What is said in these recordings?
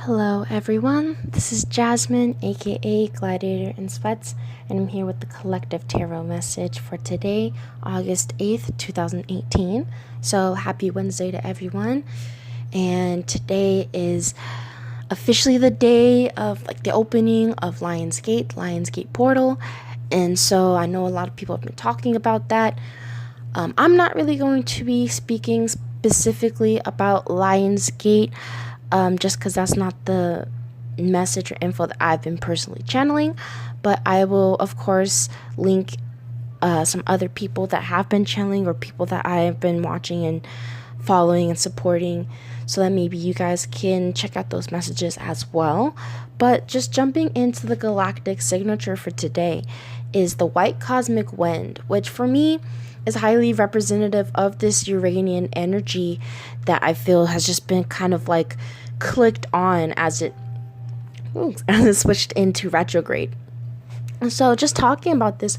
Hello everyone, this is Jasmine aka gladiatorinsweats, and I'm here with the collective tarot message for today, August 8th, 2018. So happy Wednesday to everyone. And today is officially the day of the opening of Lionsgate portal. And so I know a lot of people have been talking about that. I'm not really going to be speaking specifically about Lionsgate, just because that's not the message or info that I've been personally channeling. But I will, of course, link some other people that have been channeling or people that I've been watching and following and supporting, so that maybe you guys can check out those messages as well. But just jumping into the galactic signature for today is the white cosmic wind, which for me is highly representative of this Uranian energy that I feel has just been kind of clicked on as it switched into retrograde. And so just talking about this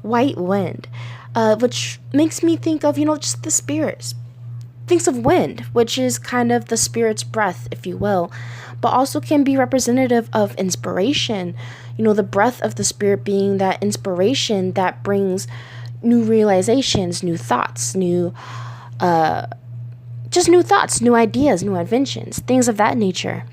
white wind, which makes me think of, just the spirits. Thinks of wind, which is kind of the spirit's breath, if you will, but also can be representative of inspiration. The breath of the spirit being that inspiration that brings new realizations, new thoughts, new ideas, new inventions, things of that nature.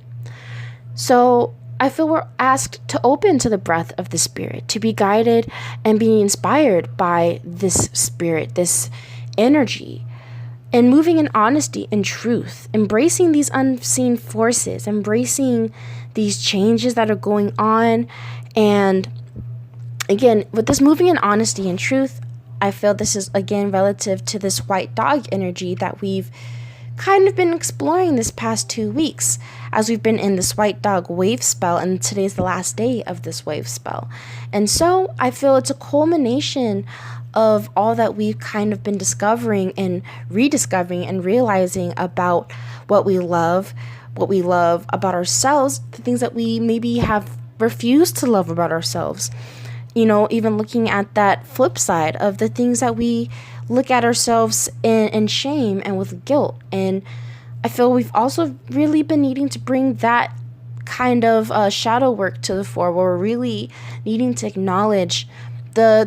So I feel we're asked to open to the breath of the spirit, to be guided and be inspired by this spirit, this energy, and moving in honesty and truth, embracing these unseen forces, embracing these changes that are going on. And again, with this moving in honesty and truth, I feel this is again relative to this white dog energy that we've kind of been exploring this past 2 weeks, as we've been in this white dog wave spell, and today's the last day of this wave spell. And so I feel it's a culmination of all that we've kind of been discovering and rediscovering and realizing about what we love about ourselves, the things that we maybe have refused to love about ourselves. Even looking at that flip side of the things that we look at ourselves in shame and with guilt. And I feel we've also really been needing to bring that kind of shadow work to the fore, where we're really needing to acknowledge the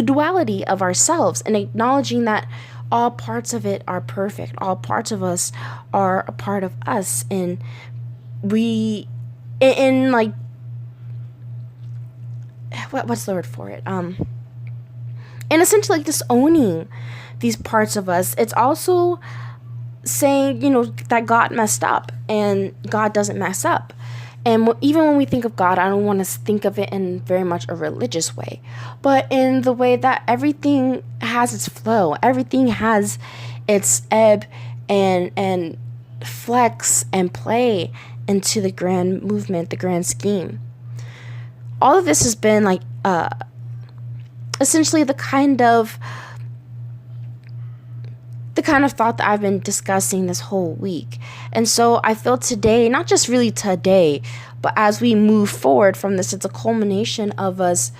duality of ourselves, and acknowledging that all parts of it are perfect. All parts of us are a part of us. And what's the word for it? And essentially disowning these parts of us. It's also saying, that God messed up, and God doesn't mess up. And even when we think of God, I don't want to think of it in very much a religious way, but in the way that everything has its flow, everything has its ebb and flex and play into the grand movement, the grand scheme. All of this has been essentially the kind of thought that I've been discussing this whole week. And so I feel today, not just really today, but as we move forward from this, it's a culmination of us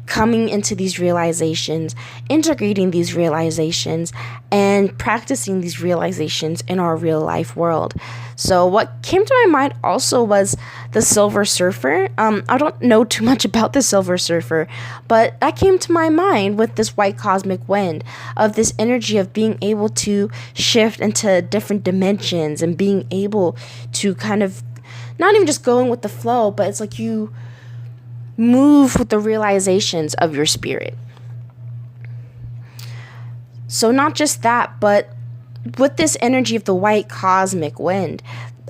coming into these realizations, integrating these realizations, and practicing these realizations in our real life world. So what came to my mind also was the Silver Surfer. I don't know too much about the Silver Surfer, but that came to my mind with this white cosmic wind, of this energy of being able to shift into different dimensions and being able to kind of not even just going with the flow, but it's like you move with the realizations of your spirit. So not just that, but with this energy of the white cosmic wind,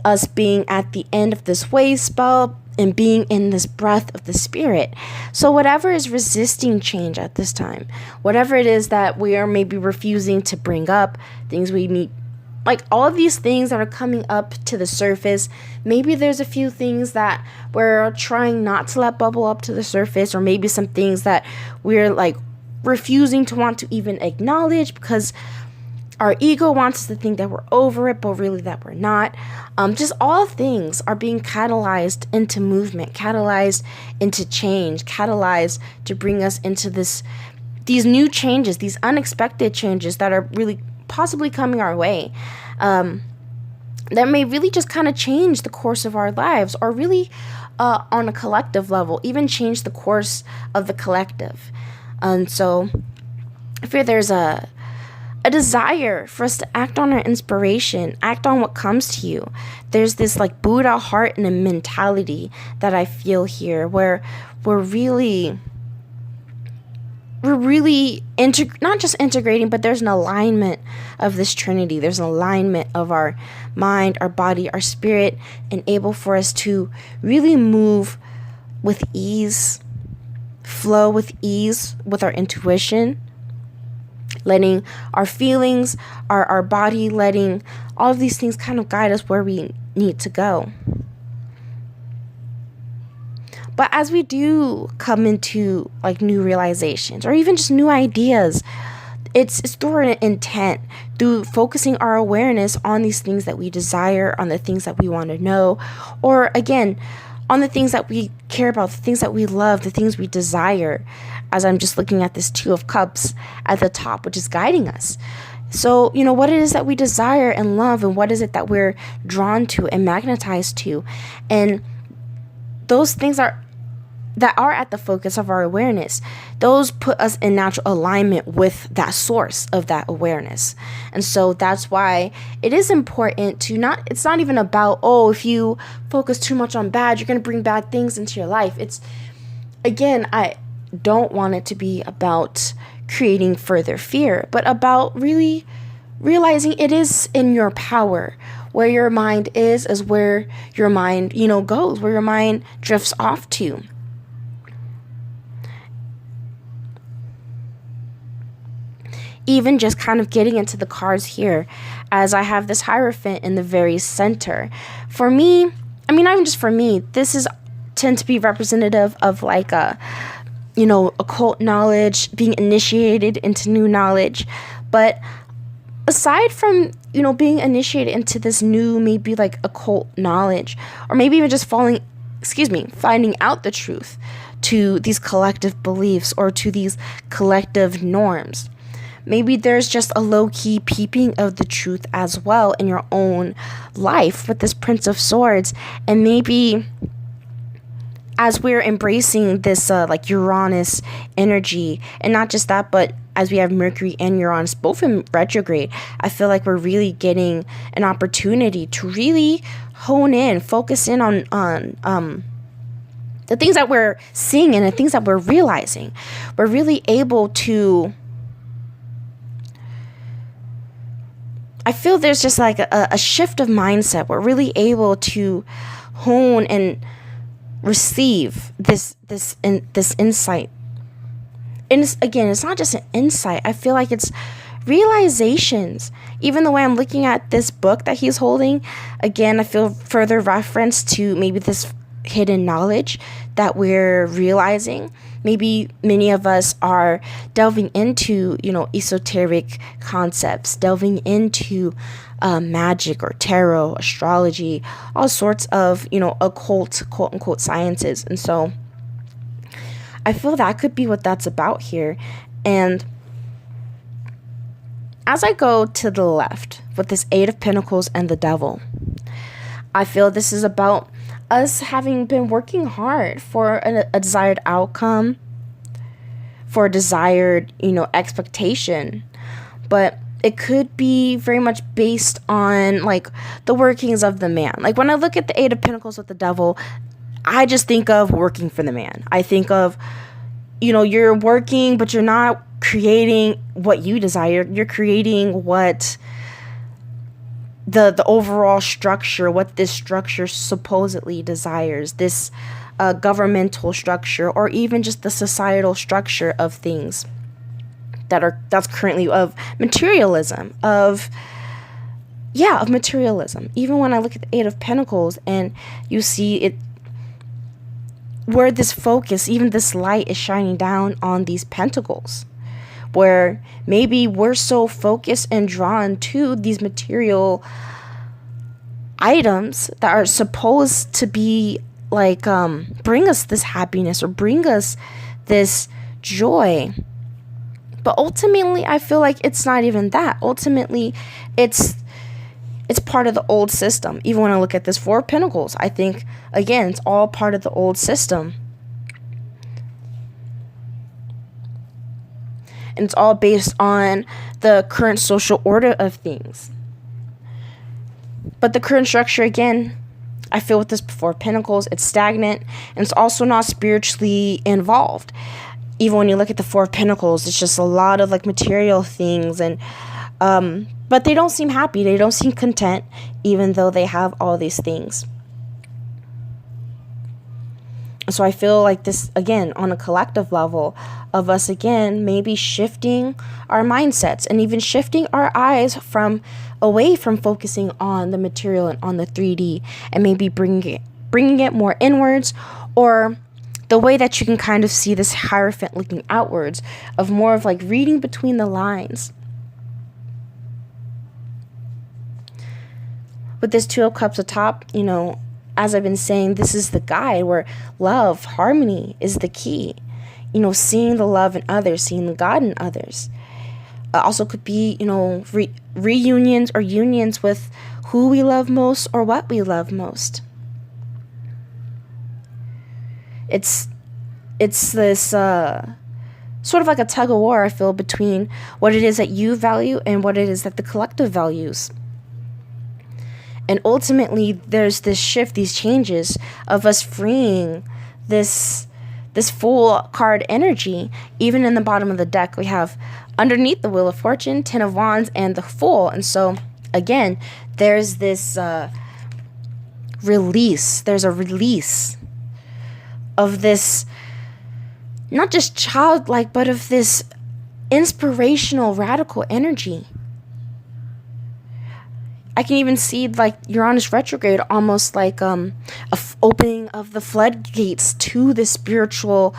us being at the end of this wave spell and being in this breath of the spirit. So whatever is resisting change at this time, whatever it is that we are maybe refusing to bring up, things we need, all of these things that are coming up to the surface, maybe there's a few things that we're trying not to let bubble up to the surface, or maybe some things that we're refusing to want to even acknowledge because our ego wants us to think that we're over it, but really that we're not. Just all things are being catalyzed into movement, catalyzed into change, catalyzed to bring us into these new changes, these unexpected changes that are really possibly coming our way. that may really just kind of change the course of our lives, or really on a collective level, even change the course of the collective. And so I fear there's a desire for us to act on our inspiration, act on what comes to you. There's this like Buddha heart and a mentality that I feel here, where we're really not just integrating, but there's an alignment of this Trinity. There's an alignment of our mind, our body, our spirit, and able for us to really move with ease, flow with ease with our intuition, letting our feelings, our body, letting all of these things kind of guide us where we need to go. But as we do come into like new realizations or even just new ideas, it's through an intent, through focusing our awareness on these things that we desire, on the things that we want to know, or again, on the things that we care about, the things that we love, the things we desire, as I'm just looking at this Two of Cups at the top, which is guiding us. So, what it is that we desire and love, and what is it that we're drawn to and magnetized to. And those things that are at the focus of our awareness, those put us in natural alignment with that source of that awareness. And so that's why it is important to it's not even about, if you focus too much on bad, you're going to bring bad things into your life. It's, again, I don't want it to be about creating further fear, but about really realizing it is in your power. Where your mind is where your mind, goes, where your mind drifts off to. Even just kind of getting into the cards here, as I have this Hierophant in the very center. For me, not even just for me, this tend to be representative of like occult knowledge, being initiated into new knowledge. But aside from, being initiated into this new, maybe like occult knowledge, or maybe even just finding out the truth to these collective beliefs or to these collective norms. Maybe there's just a low-key peeping of the truth as well in your own life with this Prince of Swords. And maybe as we're embracing this like Uranus energy, and not just that, but as we have Mercury and Uranus both in retrograde, I feel like we're really getting an opportunity to really hone in, focus in on the things that we're seeing and the things that we're realizing. We're really able to, I feel there's just like a shift of mindset. We're really able to hone and receive this insight. And it's not just an insight. I feel like it's realizations. Even the way I'm looking at this book that he's holding, again, I feel further reference to maybe this hidden knowledge that we're realizing. Maybe many of us are delving into, esoteric concepts, delving into magic or tarot, astrology, all sorts of, occult, quote unquote, sciences. And so I feel that could be what that's about here. And as I go to the left with this Eight of Pentacles and the Devil, I feel this is about us having been working hard for a desired outcome, for a desired, expectation. But it could be very much based on like the workings of the man. Like when I look at the Eight of Pentacles with the Devil, I just think of working for the man. I think of, you're working, but you're not creating what you desire. You're creating what the overall structure, what this structure supposedly desires, this governmental structure, or even just the societal structure of things that's currently of materialism, of materialism. Even when I look at the Eight of Pentacles and you see it, where this focus, even this light is shining down on these pentacles, where maybe we're so focused and drawn to these material items that are supposed to be like bring us this happiness or bring us this joy. But ultimately, I feel like it's not even that. Ultimately, it's it's part of the old system. Even when I look at this Four of Pentacles, I think, again, it's all part of the old system. And it's all based on the current social order of things. But the current structure, again, I feel with this Four of Pentacles, it's stagnant, and it's also not spiritually involved. Even when you look at the Four of Pentacles, it's just a lot of like material things, and but they don't seem happy. They don't seem content, even though they have all these things. So I feel like this, again, on a collective level of us, again, maybe shifting our mindsets and even shifting our eyes from away from focusing on the material and on the 3D, and maybe bringing it more inwards, or the way that you can kind of see this Hierophant looking outwards, of more of like reading between the lines. With this Two of Cups atop, you know, as I've been saying, this is the guide where love, harmony is the key. You know, seeing the love in others, seeing the God in others. Also could be, you know, reunions or unions with who we love most or what we love most. It's this sort of like a tug of war, I feel, between what it is that you value and what it is that the collective values. And ultimately, there's this shift, these changes of us freeing this Fool card energy. Even in the bottom of the deck, we have underneath the Wheel of Fortune, Ten of Wands, and the Fool. And so, again, there's this release. There's a release of this, not just childlike, but of this inspirational, radical energy. I can even see like Uranus retrograde almost like a opening of the floodgates to the spiritual,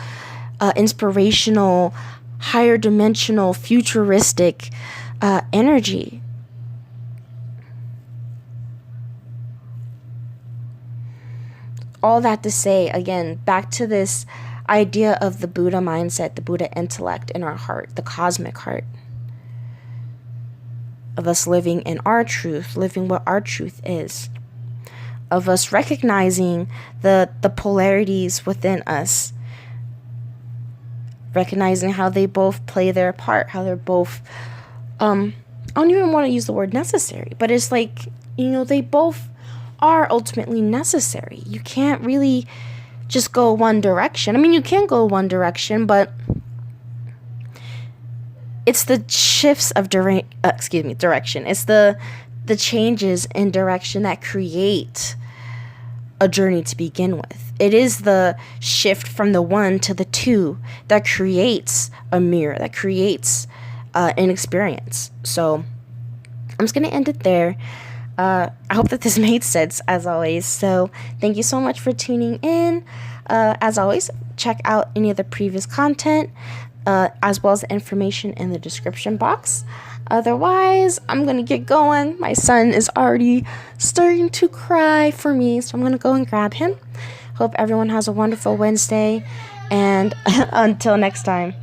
inspirational, higher dimensional, futuristic energy. All that to say, again, back to this idea of the Buddha mindset, the Buddha intellect in our heart, the cosmic heart. Of us living in our truth, living what our truth is. Of us recognizing the polarities within us. Recognizing how they both play their part, how they're both, I don't even want to use the word necessary, but it's like, you know, they both are ultimately necessary. You can't really just go one direction. I mean, you can go one direction, but it's the shifts of direction. It's the changes in direction that create a journey to begin with. It is the shift from the one to the two that creates a mirror, that creates an experience. So I'm just going to end it there. I hope that this made sense, as always. So thank you so much for tuning in. As always, check out any of the previous content, as well as the information in the description box. Otherwise, I'm going to get going. My son is already starting to cry for me, so I'm going to go and grab him. Hope everyone has a wonderful Wednesday, and until next time.